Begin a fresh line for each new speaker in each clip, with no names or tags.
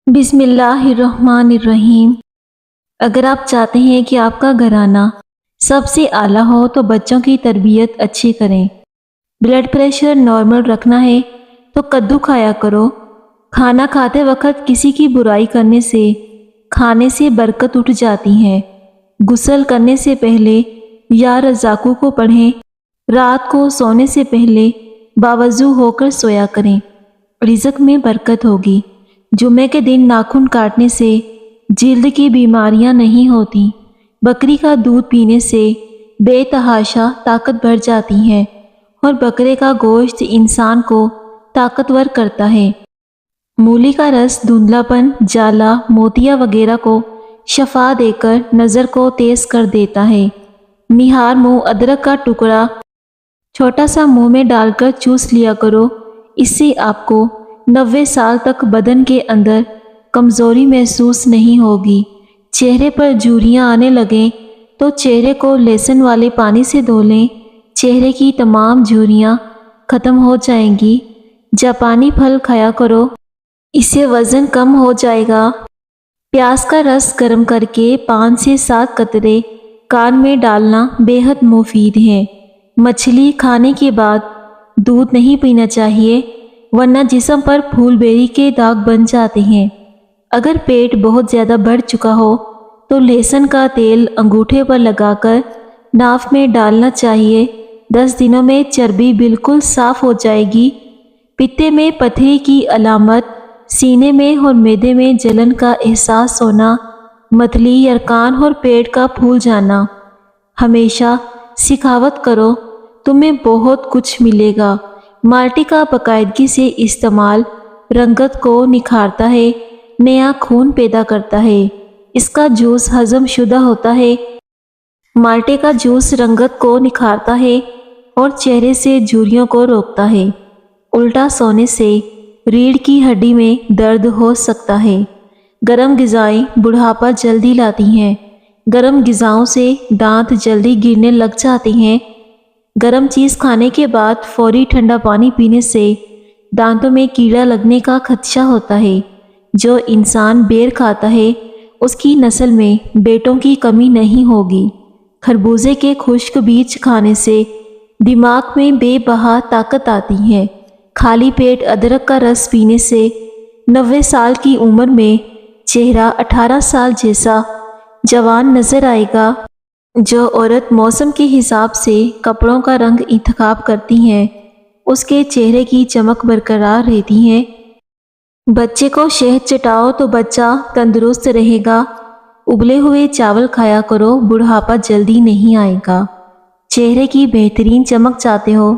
بسم اللہ الرحمن الرحیم۔ اگر آپ چاہتے ہیں کہ آپ کا گھرانہ سب سے اعلیٰ ہو تو بچوں کی تربیت اچھی کریں۔ بلڈ پریشر نارمل رکھنا ہے تو کدو کھایا کرو۔ کھانا کھاتے وقت کسی کی برائی کرنے سے کھانے سے برکت اٹھ جاتی ہے۔ غسل کرنے سے پہلے یا رزاقوں کو پڑھیں۔ رات کو سونے سے پہلے باوضو ہو کر سویا کریں، رزق میں برکت ہوگی۔ جمعے کے دن ناخن کاٹنے سے جلد کی بیماریاں نہیں ہوتی۔ بکری کا دودھ پینے سے بے تحاشا طاقت بڑھ جاتی ہے اور بکرے کا گوشت انسان کو طاقتور کرتا ہے۔ مولی کا رس دھندلا پن، جالا، موتیا وغیرہ کو شفا دے کر نظر کو تیز کر دیتا ہے۔ نہار منہ ادرک کا ٹکڑا چھوٹا سا منہ میں ڈال کر چوس لیا کرو، اس سے آپ کو 90 سال تک بدن کے اندر کمزوری محسوس نہیں ہوگی۔ چہرے پر جھریاں آنے لگیں تو چہرے کو لہسن والے پانی سے دھو لیں، چہرے کی تمام جھریاں ختم ہو جائیں گی۔ جاپانی پھل کھایا کرو، اس سے وزن کم ہو جائے گا۔ پیاز کا رس گرم کر کے 5 سے 7 قطرے کان میں ڈالنا بے حد مفید ہے۔ مچھلی کھانے کے بعد دودھ نہیں پینا چاہیے، ورنہ جسم پر پھول بیری کے داغ بن جاتے ہیں۔ اگر پیٹ بہت زیادہ بڑھ چکا ہو تو لہسن کا تیل انگوٹھے پر لگا کر ناف میں ڈالنا چاہیے۔ 10 دنوں میں چربی بالکل صاف ہو جائے گی۔ پتے میں پتھری کی علامت، سینے میں اور معدے میں جلن کا احساس ہونا، متلی، یرقان اور پیٹ کا پھول جانا۔ ہمیشہ سخاوت کرو، تمہیں بہت کچھ ملے گا۔ مالٹی کا باقاعدگی سے استعمال رنگت کو نکھارتا ہے، نیا خون پیدا کرتا ہے۔ اس کا جوس ہضم شدہ ہوتا ہے۔ مالٹے کا جوس رنگت کو نکھارتا ہے اور چہرے سے جھریوں کو روکتا ہے۔ الٹا سونے سے ریڑھ کی ہڈی میں درد ہو سکتا ہے۔ گرم غذائیں بڑھاپا جلدی لاتی ہیں۔ گرم غذاؤں سے دانت جلدی گرنے لگ جاتے ہیں۔ گرم چیز کھانے کے بعد فوری ٹھنڈا پانی پینے سے دانتوں میں کیڑا لگنے کا خدشہ ہوتا ہے۔ جو انسان بیر کھاتا ہے اس کی نسل میں بیٹوں کی کمی نہیں ہوگی۔ خربوزے کے خشک بیج کھانے سے دماغ میں بے بہا طاقت آتی ہے۔ خالی پیٹ ادرک کا رس پینے سے 90 سال کی عمر میں چہرہ 18 سال جیسا جوان نظر آئے گا۔ جو عورت موسم کے حساب سے کپڑوں کا رنگ انتخاب کرتی ہیں اس کے چہرے کی چمک برقرار رہتی ہے۔ بچے کو شہد چٹاؤ تو بچہ تندرست رہے گا۔ ابلے ہوئے چاول کھایا کرو، بڑھاپا جلدی نہیں آئے گا۔ چہرے کی بہترین چمک چاہتے ہو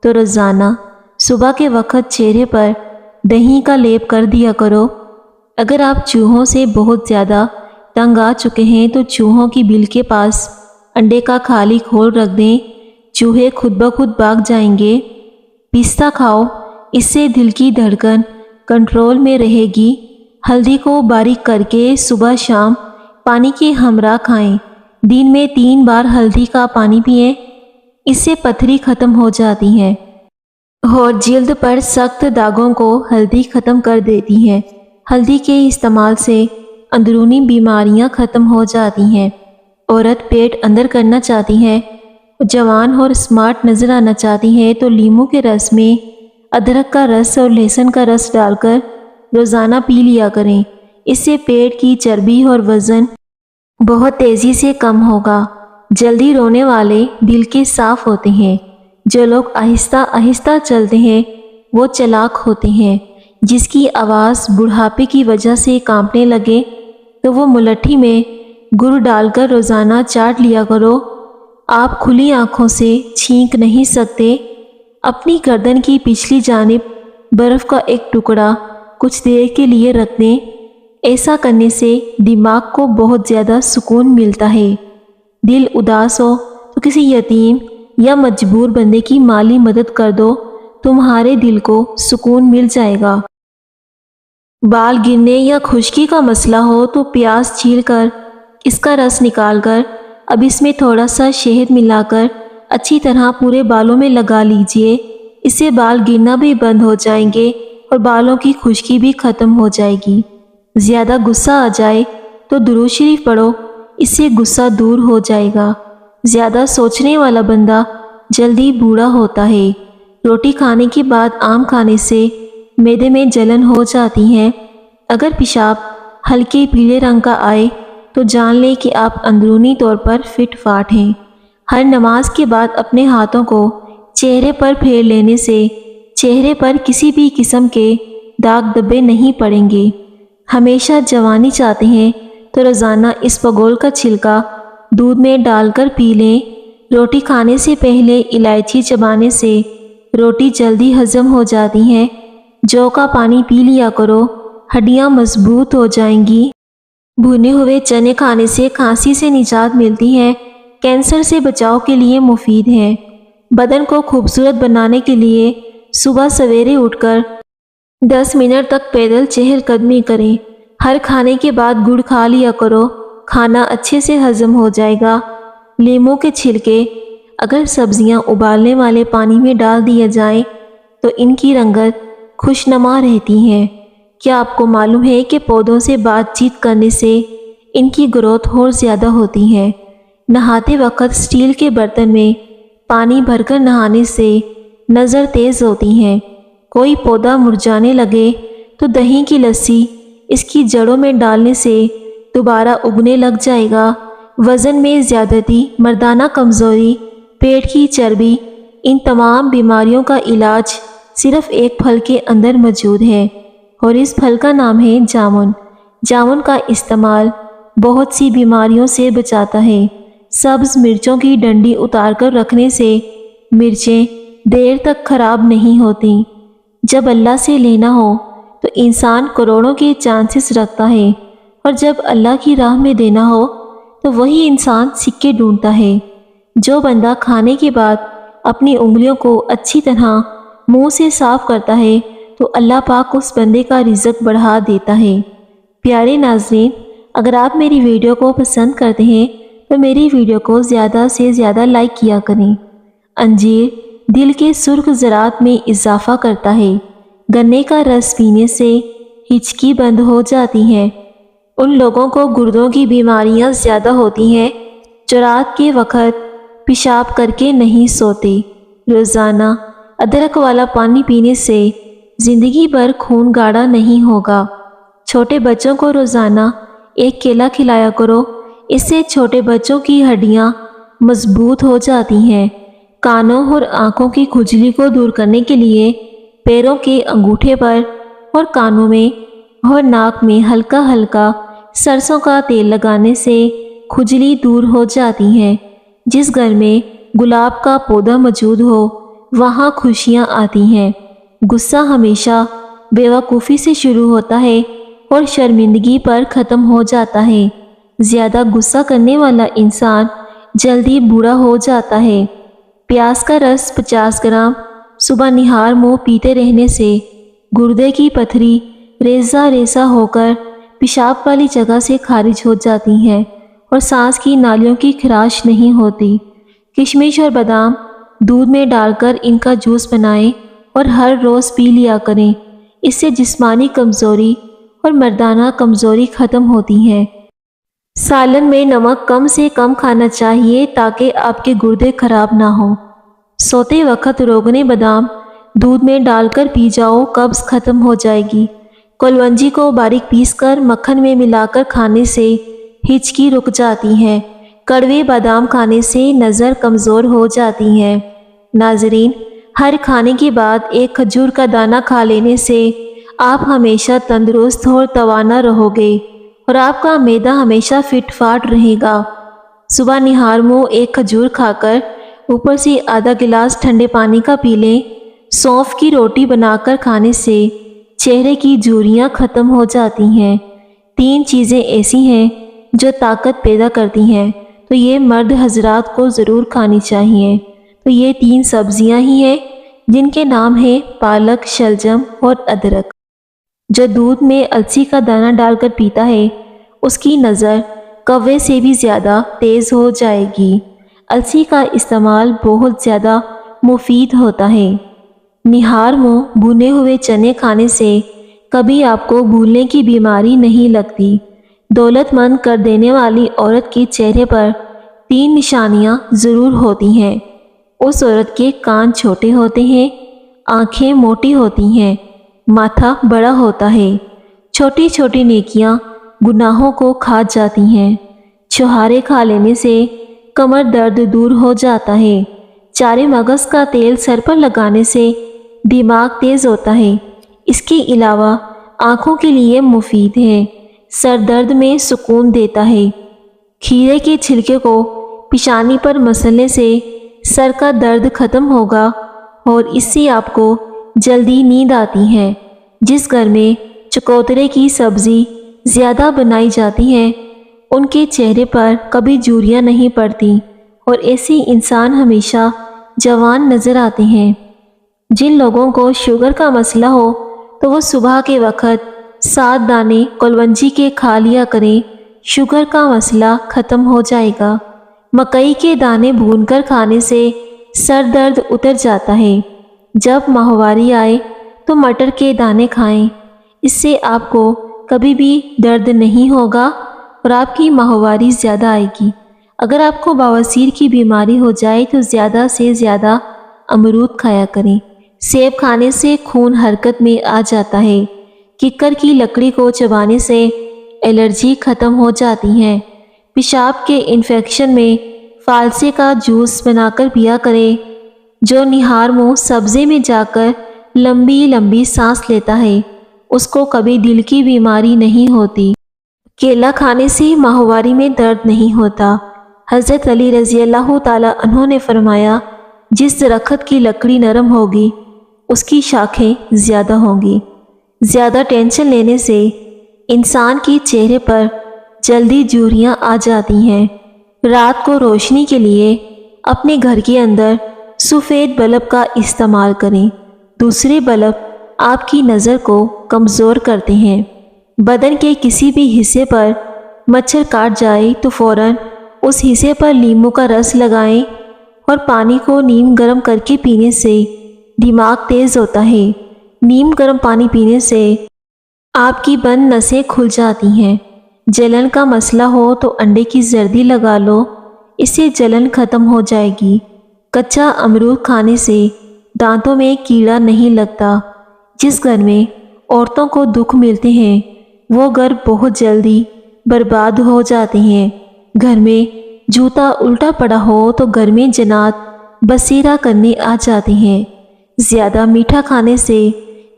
تو روزانہ صبح کے وقت چہرے پر دہی کا لیپ کر دیا کرو۔ اگر آپ چوہوں سے بہت زیادہ تنگ آ چکے ہیں تو چوہوں کی بل کے پاس انڈے کا خالی کھول رکھ دیں، چوہے خود بخود بھاگ جائیں گے۔ پستہ کھاؤ، اس سے دل کی دھڑکن کنٹرول میں رہے گی۔ ہلدی کو باریک کر کے صبح شام پانی کے ہمراہ کھائیں۔ دن میں 3 بار ہلدی کا پانی پئیں، اس سے پتھری ختم ہو جاتی ہے اور جلد پر سخت داغوں کو ہلدی ختم کر دیتی ہے۔ ہلدی کے استعمال سے اندرونی بیماریاں ختم ہو جاتی ہیں۔ عورت پیٹ اندر کرنا چاہتی ہے، جوان اور سمارٹ نظر آنا چاہتی ہے تو لیموں کے رس میں ادرک کا رس اور لہسن کا رس ڈال کر روزانہ پی لیا کریں۔ اس سے پیٹ کی چربی اور وزن بہت تیزی سے کم ہوگا۔ جلدی رونے والے دل کے صاف ہوتے ہیں۔ جو لوگ آہستہ آہستہ چلتے ہیں وہ چالاک ہوتے ہیں۔ جس کی آواز بڑھاپے کی وجہ سے کانپنے لگے تو وہ ملٹھی میں گڑ ڈال کر روزانہ چاٹ لیا کرو۔ آپ کھلی آنکھوں سے چھینک نہیں سکتے۔ اپنی گردن کی پچھلی جانب برف کا ایک ٹکڑا کچھ دیر کے لیے رکھ دیں۔ ایسا کرنے سے دماغ کو بہت زیادہ سکون ملتا ہے۔ دل اداس ہو تو کسی یتیم یا مجبور بندے کی مالی مدد کر دو، تمہارے دل کو سکون مل جائے گا۔ بال گرنے یا خشکی کا مسئلہ ہو تو پیاز چھیل کر اس کا رس نکال کر اب اس میں تھوڑا سا شہد ملا کر اچھی طرح پورے بالوں میں لگا لیجئے۔ اس سے بال گرنا بھی بند ہو جائیں گے اور بالوں کی خشکی بھی ختم ہو جائے گی۔ زیادہ غصہ آ جائے تو درود شریف پڑھو، اس سے غصہ دور ہو جائے گا۔ زیادہ سوچنے والا بندہ جلدی بوڑھا ہوتا ہے۔ روٹی کھانے کے بعد آم کھانے سے معدے میں جلن ہو جاتی ہے۔ اگر پیشاب ہلکے پیلے رنگ کا آئے تو جان لیں کہ آپ اندرونی طور پر فٹ فاٹ ہیں۔ ہر نماز کے بعد اپنے ہاتھوں کو چہرے پر پھیر لینے سے چہرے پر کسی بھی قسم کے داغ دھبے نہیں پڑیں گے۔ ہمیشہ جوانی چاہتے ہیں تو روزانہ اس پگول کا چھلکا دودھ میں ڈال کر پی لیں۔ روٹی کھانے سے پہلے الائچی چبانے سے روٹی جلدی ہضم ہو جاتی ہے۔ جو کا پانی پی لیا کرو، ہڈیاں مضبوط ہو جائیں گی۔ بھنے ہوئے چنے کھانے سے کھانسی سے نجات ملتی ہے، کینسر سے بچاؤ کے لیے مفید ہے۔ بدن کو خوبصورت بنانے کے لیے صبح سویرے اٹھ کر 10 منٹ تک پیدل چہل قدمی کریں۔ ہر کھانے کے بعد گڑ کھا لیا کرو، کھانا اچھے سے ہضم ہو جائے گا۔ لیموں کے چھلکے اگر سبزیاں ابالنے والے پانی میں ڈال دیا جائیں تو ان کی رنگت خوشنما رہتی ہے۔ کیا آپ کو معلوم ہے کہ پودوں سے بات چیت کرنے سے ان کی گروتھ اور زیادہ ہوتی ہے؟ نہاتے وقت سٹیل کے برتن میں پانی بھر کر نہانے سے نظر تیز ہوتی ہے۔ کوئی پودا مرجھانے لگے تو دہی کی لسی اس کی جڑوں میں ڈالنے سے دوبارہ اگنے لگ جائے گا۔ وزن میں زیادتی، مردانہ کمزوری، پیٹ کی چربی، ان تمام بیماریوں کا علاج صرف ایک پھل کے اندر موجود ہے، اور اس پھل کا نام ہے جامن۔ جامن کا استعمال بہت سی بیماریوں سے بچاتا ہے۔ سبز مرچوں کی ڈنڈی اتار کر رکھنے سے مرچیں دیر تک خراب نہیں ہوتی۔ جب اللہ سے لینا ہو تو انسان کروڑوں کے چانسز رکھتا ہے، اور جب اللہ کی راہ میں دینا ہو تو وہی انسان سکے ڈھونڈتا ہے۔ جو بندہ کھانے کے بعد اپنی انگلیوں کو اچھی طرح منہ سے صاف کرتا ہے تو اللہ پاک اس بندے کا رزق بڑھا دیتا ہے۔ پیارے ناظرین، اگر آپ میری ویڈیو کو پسند کرتے ہیں تو میری ویڈیو کو زیادہ سے زیادہ لائک کیا کریں۔ انجیر دل کے سرخ ذرات میں اضافہ کرتا ہے۔ گنے کا رس پینے سے ہچکی بند ہو جاتی ہے۔ ان لوگوں کو گردوں کی بیماریاں زیادہ ہوتی ہیں جو رات کے وقت پیشاب کر کے نہیں سوتے۔ روزانہ ادرک والا پانی پینے سے زندگی بھر خون گاڑھا نہیں ہوگا۔ چھوٹے بچوں کو روزانہ ایک کیلا کھلایا کرو، اس سے چھوٹے بچوں کی ہڈیاں مضبوط ہو جاتی ہیں۔ کانوں اور آنکھوں کی کھجلی کو دور کرنے کے لیے پیروں کے انگوٹھے پر اور کانوں میں اور ناک میں ہلکا ہلکا سرسوں کا تیل لگانے سے کھجلی دور ہو جاتی ہے۔ جس گھر میں گلاب کا پودا موجود ہو وہاں خوشیاں آتی ہیں۔ غصہ ہمیشہ بیوقوفی سے شروع ہوتا ہے اور شرمندگی پر ختم ہو جاتا ہے۔ زیادہ غصہ کرنے والا انسان جلدی بوڑھا ہو جاتا ہے۔ پیاز کا رس 50 گرام صبح نہار منہ پیتے رہنے سے گردے کی پتھری ریزہ ریزہ ہو کر پیشاب والی جگہ سے خارج ہو جاتی ہے اور سانس کی نالیوں کی خراش نہیں ہوتی۔ کشمش اور بادام دودھ میں ڈال کر ان کا جوس بنائیں اور ہر روز پی لیا کریں۔ اس سے جسمانی کمزوری اور مردانہ کمزوری ختم ہوتی ہے۔ سالن میں نمک کم سے کم کھانا چاہیے تاکہ آپ کے گردے خراب نہ ہوں۔ سوتے وقت روغن بادام دودھ میں ڈال کر پی جاؤ، قبض ختم ہو جائے گی۔ کلونجی کو باریک پیس کر مکھن میں ملا کر کھانے سے ہچکی رک جاتی ہے۔ کڑوے بادام کھانے سے نظر کمزور ہو جاتی ہے۔ ناظرین، ہر کھانے کے بعد ایک کھجور کا دانہ کھا لینے سے آپ ہمیشہ تندرست اور توانا رہو گے اور آپ کا معدہ ہمیشہ فٹ فاٹ رہے گا۔ صبح نہار منہ ایک کھجور کھا کر اوپر سے آدھا گلاس ٹھنڈے پانی کا پی لیں۔ سونف کی روٹی بنا کر کھانے سے چہرے کی جھریاں ختم ہو جاتی ہیں۔ 3 چیزیں ایسی ہیں جو طاقت پیدا کرتی ہیں تو یہ مرد حضرات کو ضرور کھانی چاہیے۔ تو یہ 3 سبزیاں ہی ہیں جن کے نام ہیں پالک، شلجم اور ادرک۔ جو دودھ میں السی کا دانہ ڈال کر پیتا ہے اس کی نظر کوے سے بھی زیادہ تیز ہو جائے گی۔ السی کا استعمال بہت زیادہ مفید ہوتا ہے۔ نہار منہ بھنے ہوئے چنے کھانے سے کبھی آپ کو بھولنے کی بیماری نہیں لگتی۔ دولت مند کر دینے والی عورت کے چہرے پر 3 نشانیاں ضرور ہوتی ہیں۔ اس عورت کے کان چھوٹے ہوتے ہیں، آنکھیں موٹی ہوتی ہیں، ماتھا بڑا ہوتا ہے، چھوٹی چھوٹی نیکیاں گناہوں کو کھا جاتی ہیں، چھہارے کھا لینے سے کمر درد دور ہو جاتا ہے، چارے مغز کا تیل سر پر لگانے سے دماغ تیز ہوتا ہے۔ اس کے علاوہ آنکھوں کے لیے مفید ہے، سر درد میں سکون دیتا ہے۔ کھیرے کے چھلکے کو پیشانی پر مسلنے سے سر کا درد ختم ہوگا اور اس سے آپ کو جلدی نیند آتی ہے۔ جس گھر میں چکوترے کی سبزی زیادہ بنائی جاتی ہے ان کے چہرے پر کبھی جھریاں نہیں پڑتی اور ایسے انسان ہمیشہ جوان نظر آتے ہیں۔ جن لوگوں کو شوگر کا مسئلہ ہو تو وہ صبح کے وقت 7 دانے کلونجی کے کھا لیا کریں، شوگر کا مسئلہ ختم ہو جائے گا۔ مکئی کے دانے بھون کر کھانے سے سر درد اتر جاتا ہے۔ جب ماہواری آئے تو مٹر کے دانے کھائیں، اس سے آپ کو کبھی بھی درد نہیں ہوگا اور آپ کی ماہواری زیادہ آئے گی۔ اگر آپ کو بواسیر کی بیماری ہو جائے تو زیادہ سے زیادہ امرود کھایا کریں۔ سیب کھانے سے خون حرکت میں آ جاتا ہے۔ ککر کی لکڑی کو چبانے سے الرجی ختم ہو جاتی ہے۔ پیشاب کے انفیکشن میں فالسے کا جوس بنا کر پیا کریں۔ جو نہار منہ سبزے میں جا کر لمبی لمبی سانس لیتا ہے اس کو کبھی دل کی بیماری نہیں ہوتی۔ کیلا کھانے سے ماہواری میں درد نہیں ہوتا۔ حضرت علی رضی اللہ تعالی عنہ نے فرمایا، جس درخت کی لکڑی نرم ہوگی اس کی شاخیں زیادہ ہوں گی۔ زیادہ ٹینشن لینے سے انسان کے چہرے پر جلدی جھریاں آ جاتی ہیں۔ رات کو روشنی کے لیے اپنے گھر کے اندر سفید بلب کا استعمال کریں۔ دوسرے بلب آپ کی نظر کو کمزور کرتے ہیں۔ بدن کے کسی بھی حصے پر مچھر کاٹ جائے تو فوراً اس حصے پر لیموں کا رس لگائیں اور پانی کو نیم گرم کر کے پینے سے دماغ تیز ہوتا ہے۔ نیم گرم پانی پینے سے آپ کی بند نسیں کھل جاتی ہیں۔ جلن کا مسئلہ ہو تو انڈے کی زردی لگا لو، اس سے جلن ختم ہو جائے گی۔ کچا امرود کھانے سے دانتوں میں کیڑا نہیں لگتا۔ جس گھر میں عورتوں کو دکھ ملتے ہیں وہ گھر بہت جلدی برباد ہو جاتے ہیں۔ گھر میں جوتا الٹا پڑا ہو تو گھر میں جنات بسیرا کرنے آ جاتے ہیں۔ زیادہ میٹھا کھانے سے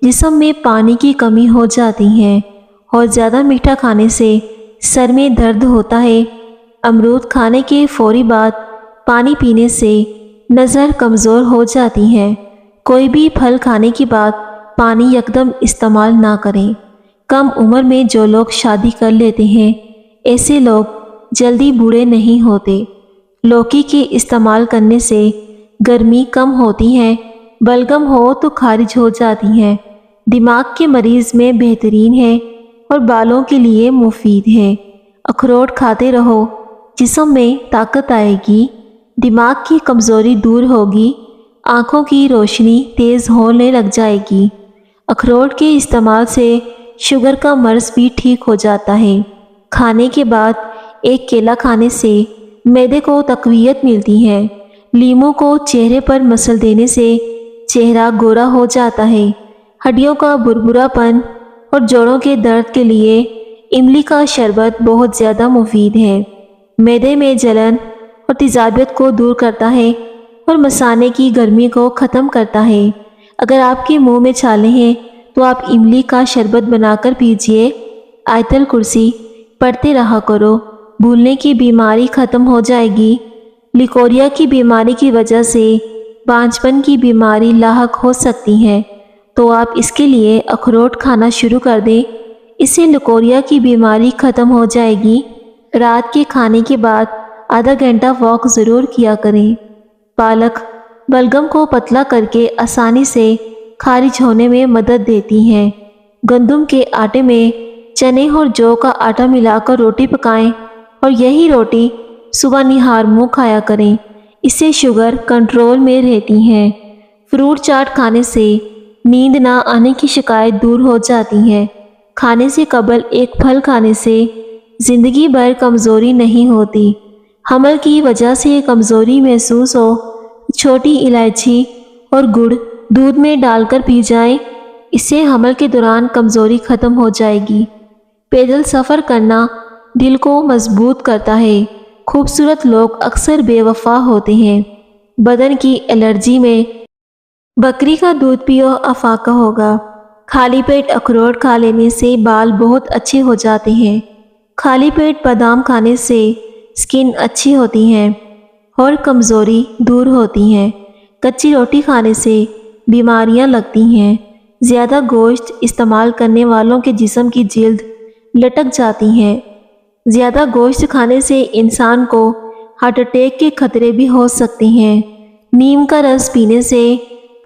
جسم میں پانی کی کمی ہو جاتی ہے اور زیادہ میٹھا کھانے سے سر میں درد ہوتا ہے۔ امرود کھانے کے فوری بعد پانی پینے سے نظر کمزور ہو جاتی ہے۔ کوئی بھی پھل کھانے کے بعد پانی یکدم استعمال نہ کریں۔ کم عمر میں جو لوگ شادی کر لیتے ہیں ایسے لوگ جلدی بوڑھے نہیں ہوتے۔ لوکی کے استعمال کرنے سے گرمی کم ہوتی ہے، بلغم ہو تو خارج ہو جاتی ہے، دماغ کے مریض میں بہترین ہے اور بالوں کے لیے مفید ہے۔ اخروٹ کھاتے رہو، جسم میں طاقت آئے گی، دماغ کی کمزوری دور ہوگی، آنکھوں کی روشنی تیز ہونے لگ جائے گی۔ اخروٹ کے استعمال سے شوگر کا مرض بھی ٹھیک ہو جاتا ہے۔ کھانے کے بعد ایک کیلا کھانے سے معدے کو تقویت ملتی ہے۔ لیموں کو چہرے پر مسل دینے سے چہرہ گورا ہو جاتا ہے۔ ہڈیوں کا بھربھرا پن اور جوڑوں کے درد کے لیے املی کا شربت بہت زیادہ مفید ہے۔ معدے میں جلن اور تیزابیت کو دور کرتا ہے اور مثانے کی گرمی کو ختم کرتا ہے۔ اگر آپ کے منہ میں چھالے ہیں تو آپ املی کا شربت بنا کر پیجئے۔ آیت الکرسی پڑھتے رہا کرو، بھولنے کی بیماری ختم ہو جائے گی۔ لیکوریا کی بیماری کی وجہ سے بانجھپن کی بیماری لاحق ہو سکتی ہے تو آپ اس کے لیے اخروٹ کھانا شروع کر دیں، اس سے لیکوریا کی بیماری ختم ہو جائے گی۔ رات کے کھانے کے بعد آدھا گھنٹہ واک ضرور کیا کریں۔ پالک بلغم کو پتلا کر کے آسانی سے خارج ہونے میں مدد دیتی ہے۔ گندم کے آٹے میں چنے اور جو کا آٹا ملا کر روٹی پکائیں اور یہی روٹی صبح نہار منہ کھایا کریں، اس سے شوگر کنٹرول میں رہتی ہے۔ فروٹ چاٹ کھانے سے نیند نہ آنے کی شکایت دور ہو جاتی ہے۔ کھانے سے قبل ایک پھل کھانے سے زندگی بھر کمزوری نہیں ہوتی۔ حمل کی وجہ سے کمزوری محسوس ہو، چھوٹی الائچی اور گڑ دودھ میں ڈال کر پی جائیں، اس سے حمل کے دوران کمزوری ختم ہو جائے گی۔ پیدل سفر کرنا دل کو مضبوط کرتا ہے۔ خوبصورت لوگ اکثر بے وفا ہوتے ہیں۔ بدن کی الرجی میں بکری کا دودھ پیو افاقہ ہوگا۔ خالی پیٹ اخروٹ کھا لینے سے بال بہت اچھے ہو جاتے ہیں۔ خالی پیٹ بادام کھانے سے سکن اچھی ہوتی ہے اور کمزوری دور ہوتی ہے۔ کچی روٹی کھانے سے بیماریاں لگتی ہیں۔ زیادہ گوشت استعمال کرنے والوں کے جسم کی جلد لٹک جاتی ہے۔ زیادہ گوشت کھانے سے انسان کو ہارٹ اٹیک کے خطرے بھی ہو سکتے ہیں۔ نیم کا رس پینے سے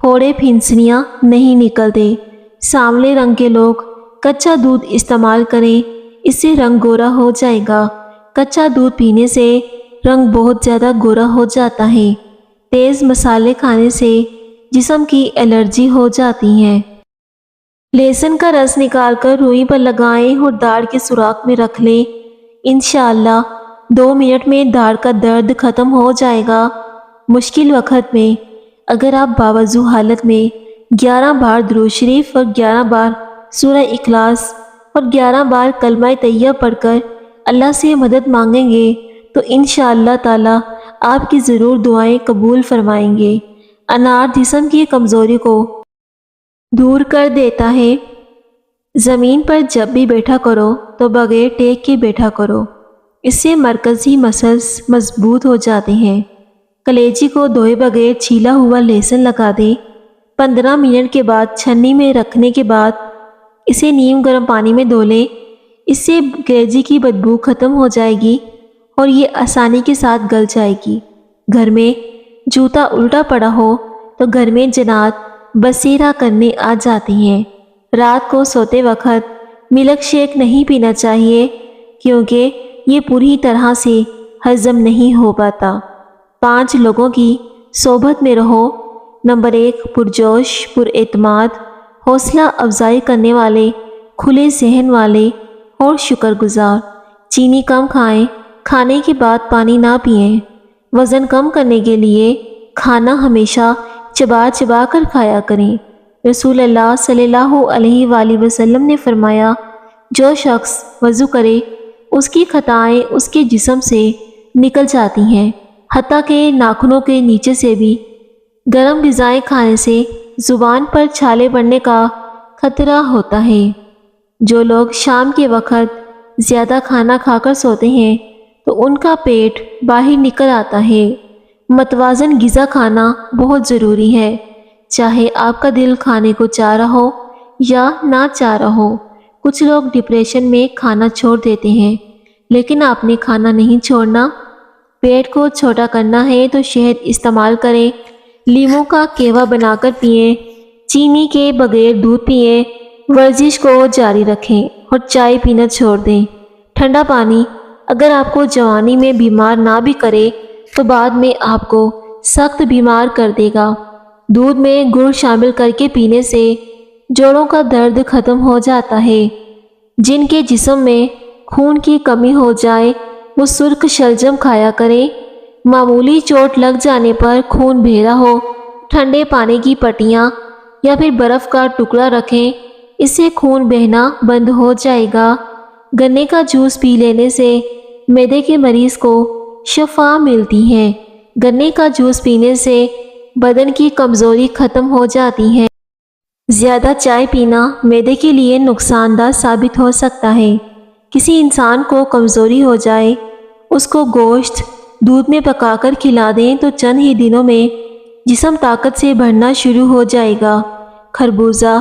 پھوڑے پھنسلیاں نہیں نکلتے۔ سانولے رنگ کے لوگ کچا دودھ استعمال کریں، اس سے رنگ گورا ہو جائے گا۔ کچا دودھ پینے سے رنگ بہت زیادہ گورا ہو جاتا ہے۔ تیز مسالے کھانے سے جسم کی الرجی ہو جاتی ہے۔ لہسن کا رس نکال کر روئی پر لگائیں اور داڑھ کے سوراخ میں رکھ لیں۔ انشاءاللہ 2 منٹ میں داڑھ کا درد ختم ہو جائے گا۔ مشکل وقت میں اگر آپ باوضو حالت میں 11 بار درود شریف اور 11 بار سورہ اخلاص اور 11 بار کلمہ طیبہ پڑھ کر اللہ سے مدد مانگیں گے تو انشاءاللہ تعالی آپ کی ضرور دعائیں قبول فرمائیں گے۔ انار جسم کی کمزوری کو دور کر دیتا ہے۔ زمین پر جب بھی بیٹھا کرو تو بغیر ٹیک کے بیٹھا کرو، اس سے مرکزی مسلز مضبوط ہو جاتے ہیں۔ کلیجی کو دھوئے بغیر چھیلا ہوا لہسن لگا دیں۔ 15 منٹ کے بعد چھنی میں رکھنے کے بعد اسے نیم گرم پانی میں دھو لیں، اس سے کلیجی کی بدبو ختم ہو جائے گی اور یہ آسانی کے ساتھ گل جائے گی۔ گھر میں جوتا الٹا پڑا ہو تو گھر میں جنات بسیرا کرنے آ جاتی ہیں۔ رات کو سوتے وقت ملک شیک نہیں پینا چاہیے کیونکہ یہ پوری طرح سے ہضم نہیں ہو پاتا۔ 5 لوگوں کی صحبت میں رہو۔ نمبر 1، پرجوش، پر اعتماد، حوصلہ افزائی کرنے والے، کھلے ذہن والے اور شکر گزار۔ چینی کم کھائیں، کھانے کے بعد پانی نہ پئیں۔ وزن کم کرنے کے لیے کھانا ہمیشہ چبا چبا کر کھایا کریں۔ رسول اللہ صلی اللہ علیہ وآلہ وسلم نے فرمایا، جو شخص وضو کرے اس کی خطائیں اس کے جسم سے نکل جاتی ہیں، حتیٰ کہ ناخنوں کے نیچے سے بھی۔ گرم غذائیں کھانے سے زبان پر چھالے پڑنے کا خطرہ ہوتا ہے۔ جو لوگ شام کے وقت زیادہ کھانا کھا کر سوتے ہیں تو ان کا پیٹ باہر نکل آتا ہے۔ متوازن غذا کھانا بہت ضروری ہے، چاہے آپ کا دل کھانے کو چاہ رہا ہو یا نہ چاہ رہا ہو۔ کچھ لوگ ڈپریشن میں کھانا چھوڑ دیتے ہیں، لیکن آپ نے کھانا نہیں چھوڑنا۔ پیٹ کو چھوٹا کرنا ہے تو شہد استعمال کریں، لیموں کا قہوہ بنا کر پئیں، چینی کے بغیر دودھ پئیں، ورزش کو جاری رکھیں اور چائے پینا چھوڑ دیں۔ ٹھنڈا پانی اگر آپ کو جوانی میں بیمار نہ بھی کرے تو بعد میں آپ کو سخت بیمار کر دے گا۔ دودھ میں گڑ شامل کر کے پینے سے جوڑوں کا درد ختم ہو جاتا ہے۔ جن کے جسم میں خون کی کمی ہو جائے وہ سرخ شلجم کھایا کریں۔ معمولی چوٹ لگ جانے پر خون بہرا ہو، ٹھنڈے پانی کی پٹیاں یا پھر برف کا ٹکڑا رکھیں، اس سے خون بہنا بند ہو جائے گا۔ گنے کا جوس پی لینے سے معدے کے مریض کو شفا ملتی ہے۔ گنے کا جوس پینے سے بدن کی کمزوری ختم ہو جاتی ہے۔ زیادہ چائے پینا معدے کے لیے نقصان دہ ثابت ہو سکتا ہے۔ کسی انسان کو کمزوری ہو جائے، اس کو گوشت دودھ میں پکا کر کھلا دیں تو چند ہی دنوں میں جسم طاقت سے بھرنا شروع ہو جائے گا۔ خربوزہ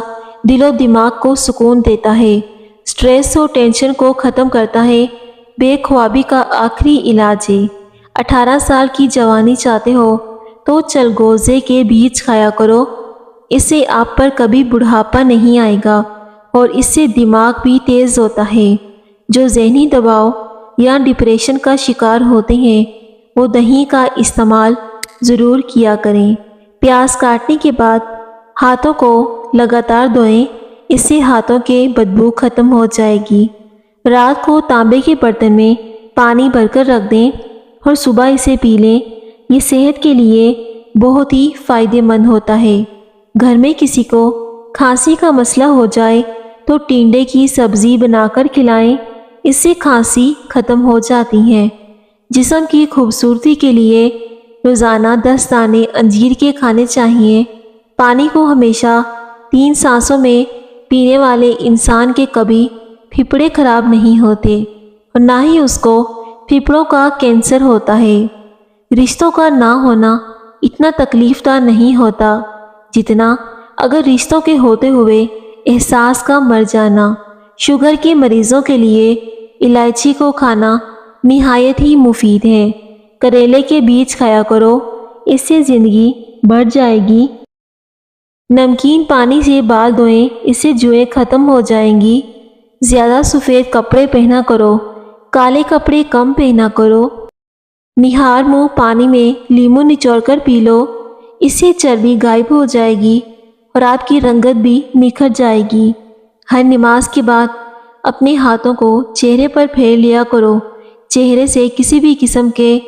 دل و دماغ کو سکون دیتا ہے، سٹریس و ٹینشن کو ختم کرتا ہے، بے خوابی کا آخری علاج ہے۔ 18 سال کی جوانی چاہتے ہو تو چلگوزے کے بیج کھایا کرو، اس سے آپ پر کبھی بڑھاپا نہیں آئے گا اور اس سے دماغ بھی تیز ہوتا ہے۔ جو ذہنی دباؤ یا ڈپریشن کا شکار ہوتے ہیں وہ دہی کا استعمال ضرور کیا کریں۔ پیاز کاٹنے کے بعد ہاتھوں کو لگاتار دھوئیں، اس سے ہاتھوں کے بدبو ختم ہو جائے گی۔ رات کو تانبے کے برتن میں پانی بھر کر رکھ دیں اور صبح اسے پی لیں۔ یہ صحت کے لیے بہت ہی فائدہ مند ہوتا ہے۔ گھر میں کسی کو کھانسی کا مسئلہ ہو جائے تو ٹینڈے کی سبزی بنا کر کھلائیں، اس سے کھانسی ختم ہو جاتی ہے۔ جسم کی خوبصورتی کے لیے روزانہ 10 دانے انجیر کے کھانے چاہیے۔ پانی کو ہمیشہ 3 سانسوں میں پینے والے انسان کے کبھی پھیپھڑے خراب نہیں ہوتے اور نہ ہی اس کو پھیپھڑوں کا کینسر ہوتا ہے۔ رشتوں کا نہ ہونا اتنا تکلیف دہ نہیں ہوتا جتنا اگر رشتوں کے ہوتے ہوئے احساس کا مر جانا۔ شوگر کے مریضوں کے لیے الائچی کو کھانا نہایت ہی مفید ہے۔ کریلے کے بیج کھایا کرو، اس سے زندگی بڑھ جائے گی۔ نمکین پانی سے بال دھوئیں، اس سے جوئیں ختم ہو جائیں گی۔ زیادہ سفید کپڑے پہنا کرو، کالے کپڑے کم پہنا کرو۔ نہار منہ پانی میں لیموں نچوڑ کر پی لو، اس سے چربی غائب ہو جائے گی اور آپ کی رنگت بھی نکھر جائے گی۔ ہر نماز کے بعد اپنے ہاتھوں کو چہرے پر پھیر لیا کرو، چہرے سے کسی بھی قسم کے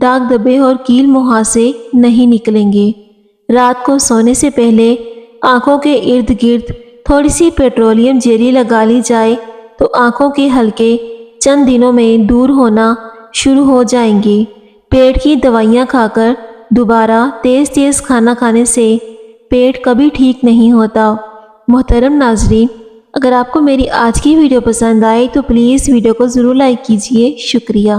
داغ دھبے اور کیل مہاسے نہیں نکلیں گے۔ رات کو سونے سے پہلے آنکھوں کے ارد گرد تھوڑی سی پیٹرولیم جیلی لگا لی جائے تو آنکھوں کے حلقے چند دنوں میں دور ہونا شروع ہو جائیں گے۔ پیٹ کی دوائیاں کھا کر دوبارہ تیز تیز کھانا کھانے سے پیٹ کبھی ٹھیک نہیں ہوتا۔ محترم ناظرین، اگر آپ کو میری آج کی ویڈیو پسند آئے تو پلیز ویڈیو کو ضرور لائک کیجیے۔ شکریہ۔